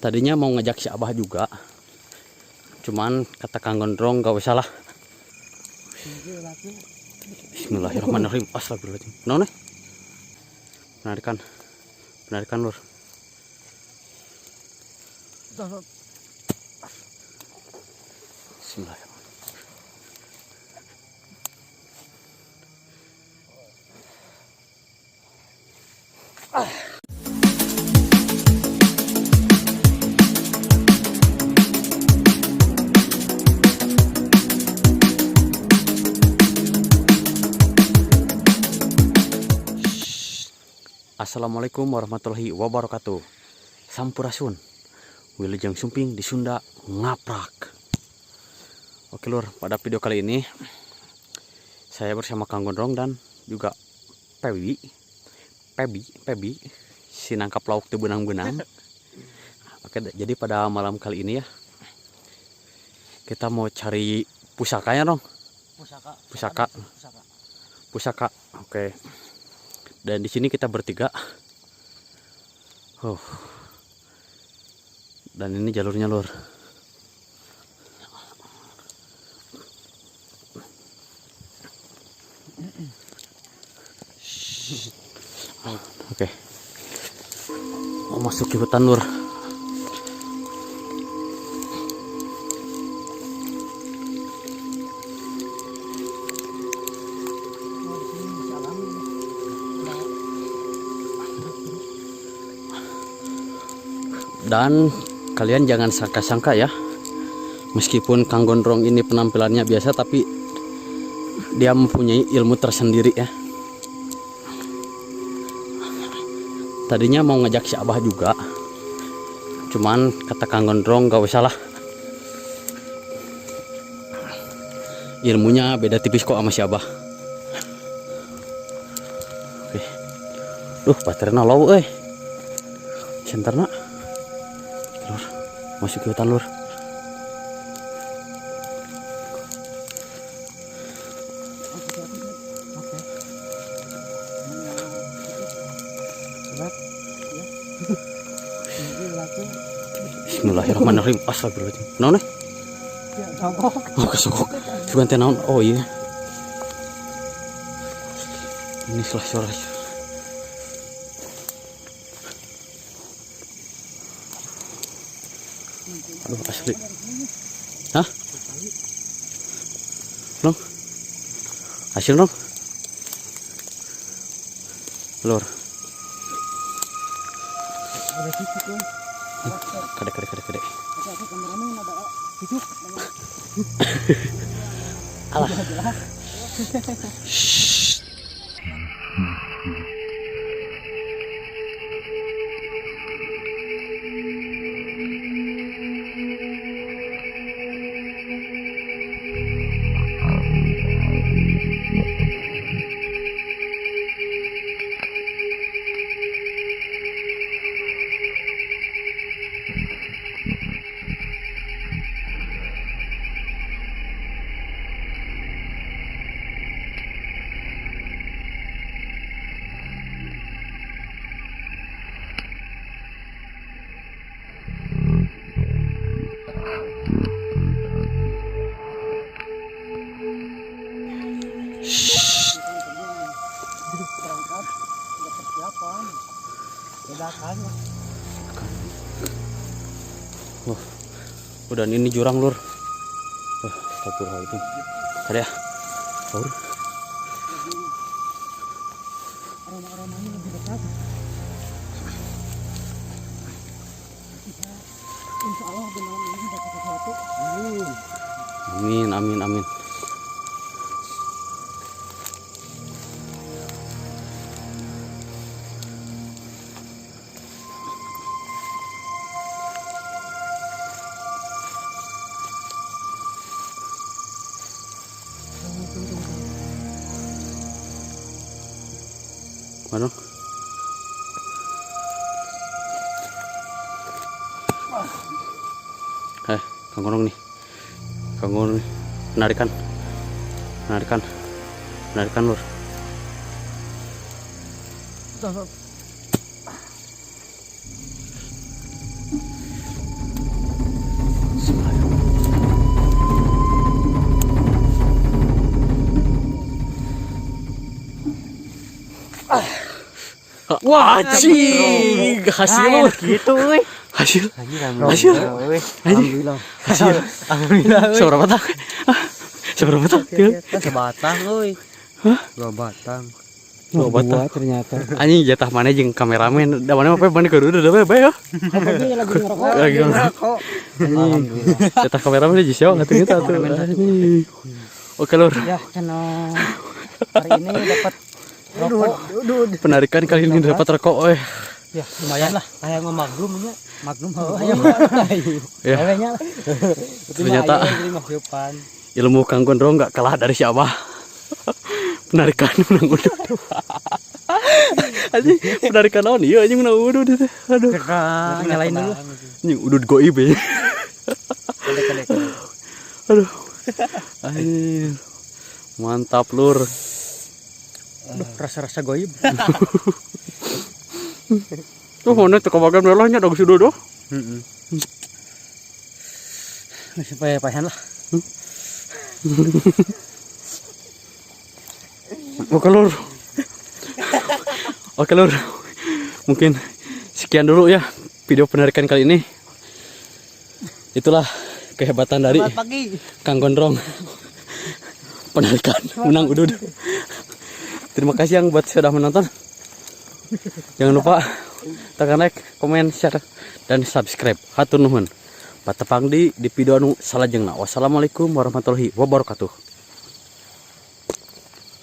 Tadinya mau ngajak si Abah juga, cuman kata Kang Gondrong gak usah lah. Bismillahirrahmanirrahim. Astagfirullahaladzim. None? Penarikan lur. Bismillahirrahmanirrahim. Assalamualaikum warahmatullahi wabarakatuh. Sampurasun. Wilujeng Sumping di Sunda ngaprak. Oke lur, pada video kali ini saya bersama Kang Gondrong dan juga Pebi si nangkap lauk teu benang-benang. Oke, jadi pada malam kali ini ya kita mau cari pusakanya dong. Pusaka. Oke. Dan di sini kita bertiga. Dan ini jalurnya lur. Oke. Mau masuk ke hutan lur. Dan kalian jangan sangka-sangka ya, meskipun Kang Gondrong ini penampilannya biasa, tapi dia mempunyai ilmu tersendiri ya. Tadinya mau ngajak si Abah juga, cuman kata Kang Gondrong gak usah lah. Ilmunya beda tipis kok sama si Abah. Oke. Duh, baterainya low senterna. Lur, masuk ke hutan lur. Bismillahirrahmanirrahim. Astagfirullahaladzim. Naon nih? Oh, kesogok. Sugan teh naon? Oh iya. Ini suara. Aduh, asli. Hah? Long? Hasil dong? Lur. Kade. Alah. Udah ini jurang lur. Astagfirullahaladzim. Kada ya. Lur. Aroma-aromanya lebih dekat. Insya Allah di malam ini dapat sesuatu. Amin. Mana? Kang Gondrong nih. Penarikan lur. Stop. Wah, cing, hasil Gitu, weh. hasil Hasil. Alhamdulillah. Hasil. Alhamdulillah, weh. Seberapa tak? Seberapa tak? Sebatang, weh. 2 batang. Dua batang. Ternyata. Anjing jatah mana jeung kameramen. Da mana apa mana kudu udah bae ya. Lagi ngerokok. Lagi ngerokok. Alhamdulillah. Jatah kameramen di Jisyo atuh kita tuh. Anjing. Oke, Lur. Ya, channel hari ini dapat rokok. Penarikan kali ini dapat rokok euy. Ya, lumayan lah. Kayak Magnum nya. Magnum. Ya. Kayaknya. Ternyata ilmu Kang Gondrong enggak kalah dari si Abah. Penarikan menang udud. Anjing, penarikan naon ieu anjing menang udud itu. Aduh. Nyalain dulu. Anjing udud goib ya. Aduh. Anjing. Mantap, Lur. Aduh, rasa-rasa goib. Tuh mana teu kabagan melahnya dong sudah doh. Masih payah-payahan lah. Oke, Lur. Oke, Lur. Mungkin sekian dulu ya video penarikan kali ini. Itulah kehebatan dari Kang Gondrong. Penarikan menang udud. Terima kasih yang buat sudah menonton. Jangan lupa tekan like, komen, share, dan subscribe. Hatur nuhun. Patepang di video anu salajengna. Wassalamualaikum warahmatullahi wabarakatuh.